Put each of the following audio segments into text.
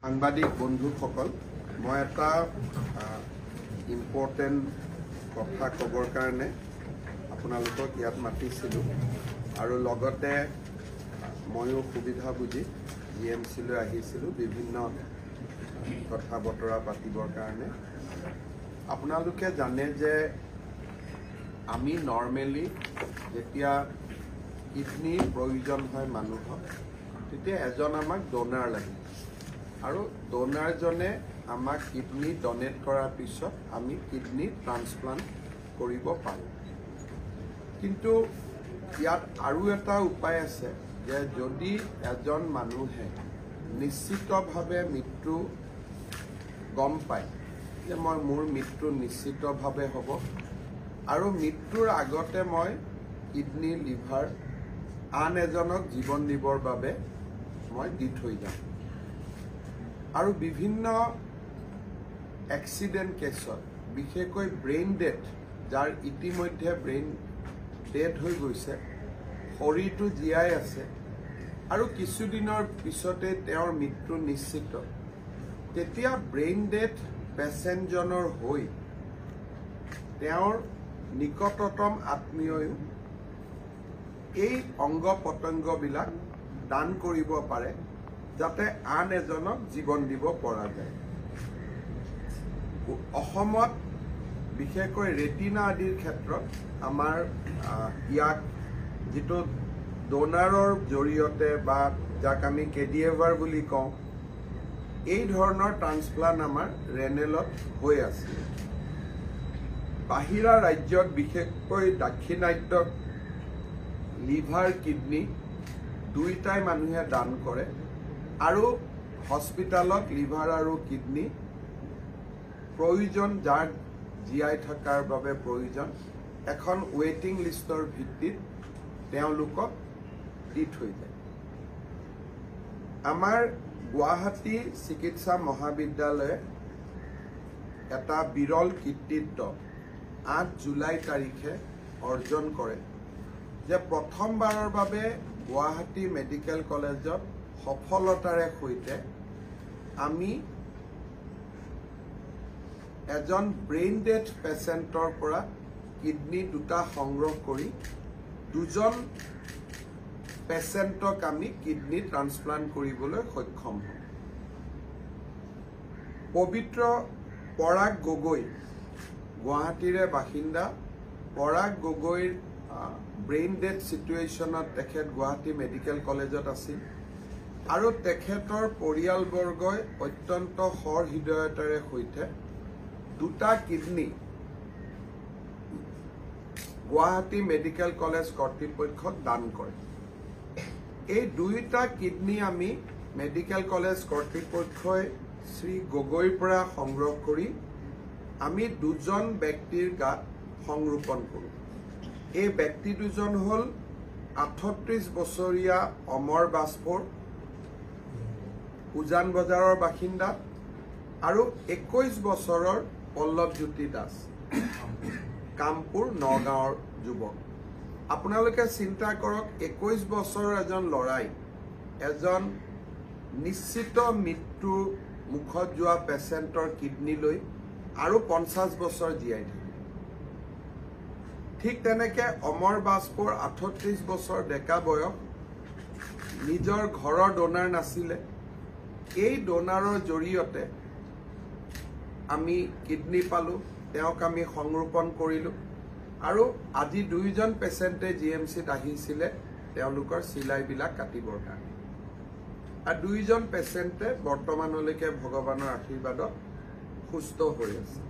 সাংবাদিক বন্ধুসকল, মই এটা ইম্পৰ্টেণ্ট কথা ক'বৰ কাৰণে আপোনালোকক ইয়াত মাতিছিলোঁ আৰু লগতে ময়ো সুবিধা বুজি GMC-লৈ আহিছিলোঁ বিভিন্ন কথা বতৰা পাতিবৰ কাৰণে। আপোনালোকে জানে যে আমি নৰ্মেলি যেতিয়া কিডনিৰ প্ৰয়োজন হয় মানুহক, তেতিয়া এজন আমাক ডোনাৰ লাগে আৰু ডোনাৰজনে আমাক কিডনি ডনেট কৰাৰ পিছত আমি কিডনি ট্ৰান্সপ্লান্ট কৰিব পাৰোঁ। কিন্তু ইয়াত আৰু এটা উপায় আছে যে যদি এজন মানুহে নিশ্চিতভাৱে মৃত্যু গম পায় যে মোৰ মৃত্যু নিশ্চিতভাৱে হ'ব আৰু মৃত্যুৰ আগতে মই কিডনি লিভাৰ আন এজনক জীৱন দিবৰ বাবে মই দি থৈ যাম। আৰু বিভিন্ন এক্সিডেণ্ট কেছত বিশেষকৈ ব্ৰেইন ডেথ, যাৰ ইতিমধ্যে ব্ৰেইন ডেথ হৈ গৈছে, শৰীৰটো জীয়াই আছে আৰু কিছুদিনৰ পিছতে তেওঁৰ মৃত্যু নিশ্চিত, তেতিয়া ব্ৰেইন ডেথ পেচেণ্টজনৰ হৈ তেওঁৰ নিকটতম আত্মীয়ও এই অংগ পতংগবিলাক দান কৰিব পাৰে যাতে আন এজনক জীৱন দিব পৰা যায়। অসমত বিশেষকৈ ৰেটিনা আদিৰ ক্ষেত্ৰত আমাৰ ইয়াক যিটো ডোনাৰৰ জৰিয়তে বা যাক আমি কেডিএভাৰ বুলি কওঁ, এই ধৰণৰ ট্ৰান্সপ্লান্ট আমাৰ ৰেনেলত হৈ আছে। বাহিৰা ৰাজ্যত বিশেষকৈ দাক্ষিণাত্যত লিভাৰ কিডনি দুয়োটাই মানুহে দান কৰে আৰু হস্পিটালত লিভাৰ আৰু কিডনি প্ৰয়োজন, যাৰ জীয়াই থকাৰ বাবে প্ৰয়োজন, এখন ৱেইটিং লিষ্টৰ ভিত্তিত তেওঁলোকক দি থৈ যায়। আমাৰ গুৱাহাটী চিকিৎসা মহাবিদ্যালয়ে এটা বিৰল কৃতিত্ব 8 জুলাই তাৰিখে অৰ্জন কৰে যে প্ৰথমবাৰৰ বাবে গুৱাহাটী মেডিকেল কলেজত সফলতাৰে সৈতে আমি এজন ব্ৰেইন ডেথ পেচেণ্টৰ পৰা কিডনি দুটা সংগ্ৰহ কৰি দুজন পেচেণ্টক আমি কিডনি ট্ৰান্সপ্লান্ট কৰিবলৈ সক্ষম হওঁ। পবিত্ৰ পৰাগ গগৈ গুৱাহাটীৰে বাসিন্দা। পৰাগ গগৈৰ ব্ৰেইন ডেথ চিটুৱেশ্যনত তেখেত গুৱাহাটী মেডিকেল কলেজত আছিল আৰু তেখেতৰ পৰিয়ালবৰ্গই অত্যন্ত সহৃদয়তাৰে সৈতে দুটা কিডনি গুৱাহাটী মেডিকেল কলেজ কৰ্তৃপক্ষক দান কৰে। এই দুইটা কিডনি আমি মেডিকেল কলেজ কৰ্তৃপক্ষই শ্ৰী গগৈৰ পৰা সংগ্ৰহ কৰি আমি দুজন ব্যক্তিৰ গাত সংৰোপণ কৰোঁ। এই ব্যক্তি দুজন হ'ল 38 বছৰীয়া অমৰ বাজপৰ, উজান বজাৰৰ বাসিন্দা, আৰু 21 বছৰৰ পল্লৱজ্যোতি দাস, কামপুৰ নগাঁৱৰ যুৱক। আপোনালোকে চিন্তা কৰক, 21 বছৰৰ এজন ল'ৰাই এজন নিশ্চিত মৃত্যু মুখত যোৱা পেচেণ্টৰ কিডনি লৈ আৰু 50 বছৰ জীয়াই থাকে। ঠিক তেনেকে অমৰ বাজপৰ 38 বছৰ ডেকা বয়স, নিজৰ ঘৰৰ ডোনাৰ নাছিলে, এই ডোনাৰৰ জৰিয়তে আমি কিডনি পালোঁ, তেওঁক আমি সংৰোপণ কৰিলোঁ আৰু আজি দুইজন পেচেণ্টে GMC-ত আহিছিলে তেওঁলোকৰ চিলাইবিলাক কাটিবৰ কাৰণে, আৰু দুইজন পেচেণ্টে বৰ্তমানলৈকে ভগৱানৰ আশীৰ্বাদত সুস্থ হৈ আছে।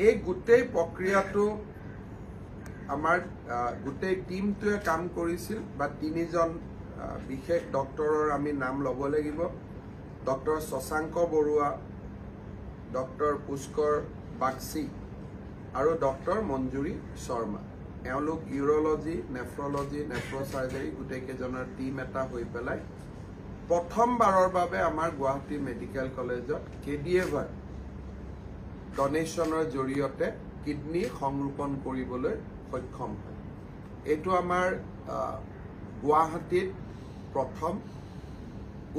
এই গোটেই প্ৰক্ৰিয়াটো আমাৰ গোটেই টিমটোৱে কাম কৰিছিল, বা তিনিজন বিশেষ ডক্টৰৰ আমি নাম ল'ব লাগিব। ডক্টৰ শশাংক বৰুৱা, ডক্টৰ পুষ্কৰ বাগচি আৰু ডক্টৰ মঞ্জুৰী শৰ্মা। এওঁলোক ইউৰলজি, নেফ্ৰলজি, নেফ্ৰচাৰ্জাৰী গোটেইকেইজনৰ টিম এটা হৈ পেলাই প্ৰথমবাৰৰ বাবে আমাৰ গুৱাহাটী মেডিকেল কলেজত কেডিএভাৰ ডনেশ্যনৰ জৰিয়তে কিডনি সংৰোপণ কৰিবলৈ সক্ষম হয়। এইটো আমাৰ গুৱাহাটীত প্ৰথম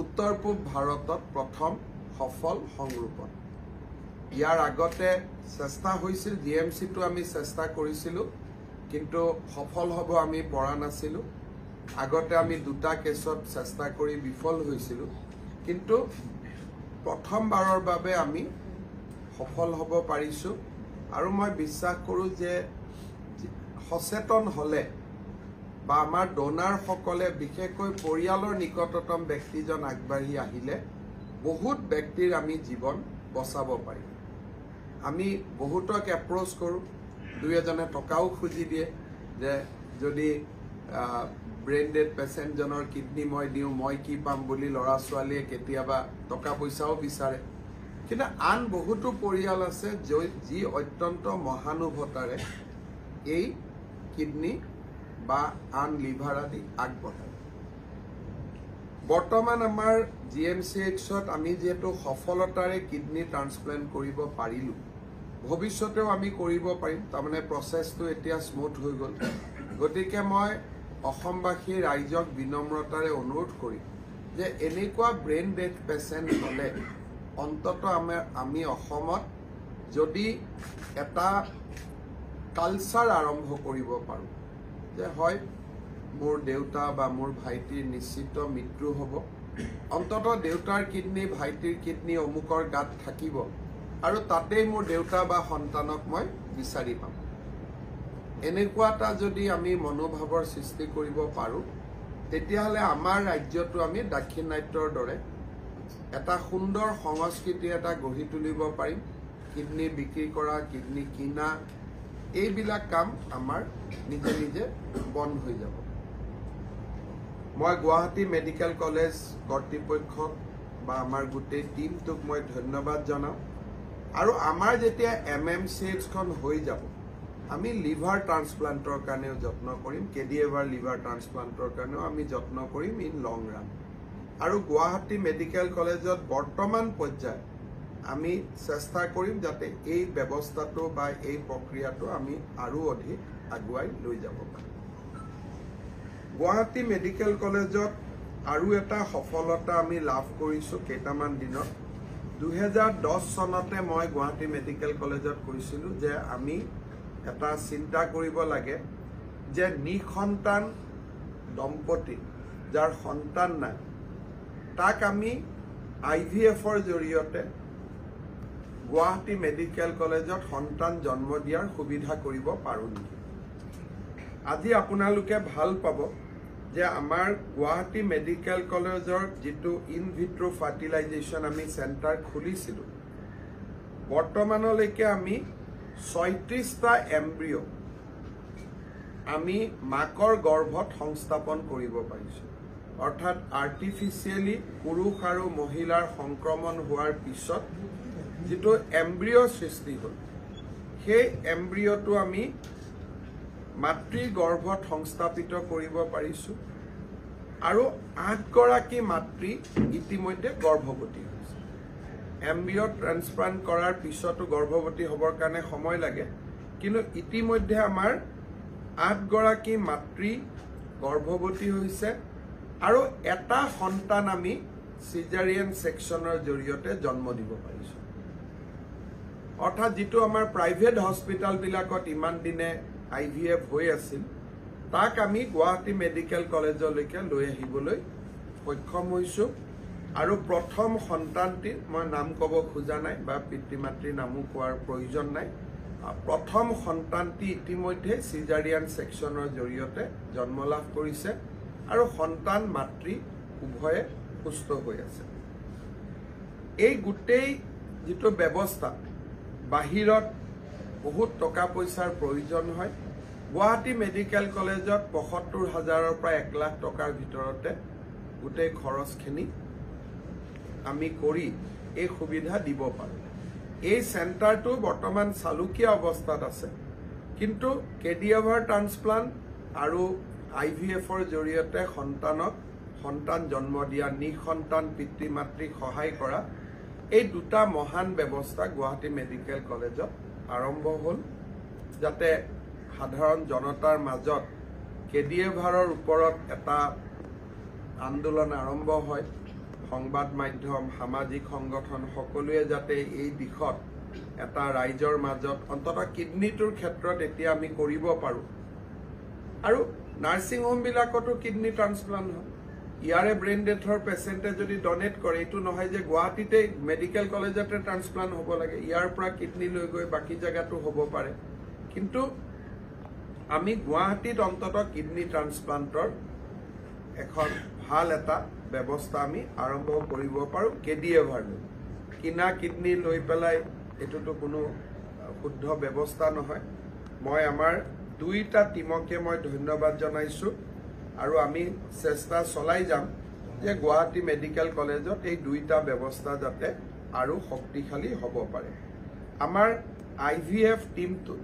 উত্তৰ পূব ভাৰতত প্ৰথম সফল সংৰোপণ। ইয়াৰ আগতে চেষ্টা হৈছিল, জিএমচিটো আমি চেষ্টা কৰিছিলোঁ, কিন্তু সফল হ'ব আমি পৰা নাছিলোঁ। আগতে আমি 2টা কেছত চেষ্টা কৰি বিফল হৈছিলোঁ, কিন্তু প্ৰথমবাৰৰ বাবে আমি সফল হ'ব পাৰিছোঁ। আৰু মই বিশ্বাস কৰোঁ যে সচেতন হ'লে বা আমাৰ ডোনাৰসকলে, বিশেষকৈ পৰিয়ালৰ নিকটতম ব্যক্তিজন আগবাঢ়ি আহিলে বহুত ব্যক্তিৰ আমি জীৱন বচাব পাৰিম। আমি বহুতক এপ্ৰ'চ কৰোঁ, 2-এজনে টকাও খুজি দিয়ে যে যদি ব্ৰেইন ডেড পেচেণ্টজনৰ কিডনী মই দিওঁ মই কি পাম বুলি ল'ৰা ছোৱালীয়ে কেতিয়াবা টকা পইচাও বিচাৰে। কিন্তু আন বহুতো পৰিয়াল আছে যি অত্যন্ত মহানুভৱতাৰে এই কিডনী বা আন লিভাৰ আদি আগবঢ়ায়। বৰ্তমান আমাৰ GMCHত আমি যিহেতু সফলতাৰে কিডনী ট্ৰান্সপ্লেণ্ট কৰিব পাৰিলোঁ, ভৱিষ্যতেও আমি কৰিব পাৰিম। তাৰমানে প্ৰচেছটো এতিয়া স্মুথ হৈ গ'ল। গতিকে মই অসমবাসী ৰাইজক বিনম্ৰতাৰে অনুৰোধ কৰিম যে এনেকুৱা ব্ৰেইন ডেড পেচেণ্ট হ'লে অন্ততঃ আমি অসমত যদি এটা কালচাৰ আৰম্ভ কৰিব পাৰোঁ যে হয় মোৰ দেউতা বা মোৰ ভাইটিৰ নিশ্চিত মৃত্যু হ'ব, অন্ততঃ দেউতাৰ কিডনী ভাইটিৰ কিডনী অমুকৰ গাত থাকিব আৰু তাতেই মোৰ দেউতা বা সন্তানক মই বিচাৰি পাম। এনেকুৱা এটা যদি আমি মনোভাৱৰ সৃষ্টি কৰিব পাৰোঁ, তেতিয়াহ'লে আমাৰ ৰাজ্যটো আমি দাক্ষিণাত্যৰ দৰে এটা সুন্দৰ সংস্কৃতি এটা গঢ়ি তুলিব পাৰিম। কিডনী বিক্ৰী কৰা, কিডনী কিনা, এইবিলাক কাম আমাৰ নিজে নিজে বন্ধ হৈ যাব। মই গুৱাহাটী মেডিকেল কলেজ কৰ্তৃপক্ষক বা আমাৰ গোটেই টিমটোক মই ধন্যবাদ জনাওঁ। আৰু আমাৰ যেতিয়া MMCHখন হৈ যাব, আমি লিভাৰ ট্ৰান্সপ্লান্টৰ কাৰণেও যত্ন কৰিম, কেডিএভাৰ লিভাৰ ট্ৰান্সপ্লান্টৰ কাৰণেও আমি যত্ন কৰিম ইন লং ৰান। আৰু গুৱাহাটী মেডিকেল কলেজত বৰ্তমান পৰ্যায়ত আমি চেষ্টা কৰিম যাতে এই ব্যৱস্থাটো বা এই প্ৰক্ৰিয়াটো আমি আৰু অধিক আগুৱাই লৈ যাব পাৰোঁ। গুৱাহাটী মেডিকেল কলেজত আৰু এটা সফলতা আমি লাভ কৰিছোঁ কেইটামান দিনত। 2010 চনতে মই গুৱাহাটী মেডিকেল কলেজত কৈছিলোঁ যে আমি এটা চিন্তা কৰিব লাগে যে নিসন্তান দম্পতী যাৰ সন্তান নাই তাক আমি IVFৰ জৰিয়তে গুৱাহাটী মেডিকেল কলেজত সন্তান জন্ম দিয়াৰ সুবিধা কৰিব পাৰোঁ নেকি। আজি আপোনালোকে ভাল পাব যে আমাৰ গুৱাহাটী মেডিকেল কলেজৰ যিটো ইন ভিট্ৰো ফাৰ্টিলাইজেশ্যন আমি চেণ্টাৰ খুলিছিলোঁ, বৰ্তমানলৈকে আমি 36টা এম্ব্ৰিঅ' আমি মাকৰ গৰ্ভত সংস্থাপন কৰিব পাৰিছোঁ। অৰ্থাৎ আৰ্টিফিচিয়েলি পুৰুষ আৰু মহিলাৰ সংক্ৰমণ হোৱাৰ পিছত যিটো এম্ব্ৰিঅ' সৃষ্টি হ'ল, সেই এম্ব্ৰিঅ'টো আমি মাতৃ গৰ্ভত সংস্থাপিত কৰিব পাৰিছোঁ। আৰু 8গৰাকী মাতৃ ইতিমধ্যে গৰ্ভৱতী হৈছে। এম্ব্ৰিঅ' ট্ৰান্সপ্লান্ট কৰাৰ পিছতো গৰ্ভৱতী হ'বৰ কাৰণে সময় লাগে, কিন্তু ইতিমধ্যে আমাৰ 8গৰাকী মাতৃ গৰ্ভৱতী হৈছে আৰু এটা সন্তান আমি চিজাৰিয়ান ছেকশ্যনৰ জৰিয়তে জন্ম দিব পাৰিছোঁ। অৰ্থাৎ যিটো আমাৰ প্ৰাইভেট হস্পিটেলবিলাকত ইমান দিনে IVF হৈ আছিল, তাক আমি গুৱাহাটী মেডিকেল কলেজলৈকে লৈ আহিবলৈ সক্ষম হৈছোঁ। আৰু প্ৰথম সন্তানটিৰ মই নাম ক'ব খোজা নাই বা পিতৃ মাতৃৰ নামো কোৱাৰ প্ৰয়োজন নাই। প্ৰথম সন্তানটি ইতিমধ্যে চিজাৰিয়ান ছেকশ্যনৰ জৰিয়তে জন্ম লাভ কৰিছে আৰু সন্তান মাতৃ উভয়ে সুস্থ হৈ আছে। এই গোটেই যিটো ব্যৱস্থা, বাহিৰত বহুত টকা পইচাৰ প্ৰয়োজন হয়। গুৱাহাটী মেডিকেল কলেজত ৭৫,০০০ৰ পৰা ১ লাখ টকাৰ ভিতৰতে গোটেই খৰচখিনি আমি কৰি এই সুবিধা দিব পাৰোঁ। এই চেণ্টাৰটো বৰ্তমান চালুকীয়া অৱস্থাত আছে, কিন্তু কেডিএভাৰ ট্ৰান্সপ্লান্ট আৰু IVFৰ জৰিয়তে সন্তান জন্ম দিয়া, নিসন্তান পিতৃ মাতৃক সহায় কৰা, এই দুটা মহান ব্যৱস্থা গুৱাহাটী মেডিকেল কলেজত আৰম্ভ হ'ল, যাতে সাধাৰণ জনতাৰ মাজত কেডিএভাৰৰ ওপৰত এটা আন্দোলন আৰম্ভ হয়, সংবাদ মাধ্যম সামাজিক সংগঠন সকলোৱে যাতে এই দিশত এটা ৰাইজৰ মাজত অন্ততঃ কিডনিটোৰ ক্ষেত্ৰত এতিয়া আমি কৰিব পাৰোঁ আৰু নাৰ্ছিং হোমবিলাকতো কিডনি ট্ৰান্সপ্লান্ট হয় ইয়াৰে ব্ৰেইন ডেথৰ পেচেণ্টে যদি ডনেট কৰে এইটো নহয় যে গুৱাহাটীতে মেডিকেল কলেজতে ট্ৰান্সপ্লান্ট হ'ব লাগে ইয়াৰ পৰা কিডনি লৈ গৈ বাকী জেগাতো হ'ব পাৰে কিন্তু আমি গুৱাহাটীত অন্ততঃ কিডনি ট্ৰান্সপ্লান্টৰ এখন ভাল এটা ব্যৱস্থা আমি আৰম্ভ কৰিব পাৰোঁ কেডিএভাৰ লৈ কিনা কিডনি লৈ পেলাই এটোতো কোনো শুদ্ধ ব্যৱস্থা নহয় মই আমাৰ দুইটা টিমকে মই ধন্যবাদ জনাইছোঁ আৰু আমি চেষ্টা চলাই যাম যে গুৱাহাটী মেডিকেল কলেজত এই দুইটা ব্যৱস্থা যাতে আৰু শক্তিশালী হ'ব পাৰে আমাৰ IVF টিমটো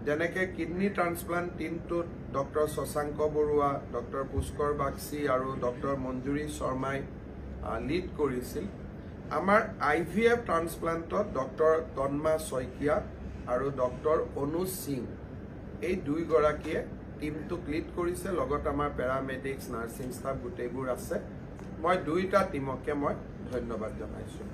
যেনেকৈ কিডনি ট্ৰান্সপ্লান্ট টিমটোত ডক্টৰ শশাংক বৰুৱা ডক্টৰ পুষ্কৰ বাগচি আৰু ডক্টৰ মঞ্জুৰী শৰ্মাই লিড কৰিছিল আমাৰ IVF ট্ৰান্সপ্লান্টত ডক্টৰ তন্মা শইকীয়া আৰু ডক্টৰ অনুজ সিং এই দুইগৰাকীয়ে টিমটোক লিড কৰিছে লগত আমাৰ পেৰামেডিক্স নাৰ্ছিং ষ্টাফ গোটেইবোৰ আছে মই দুইটা টিমকে মই ধন্যবাদ জনাইছোঁ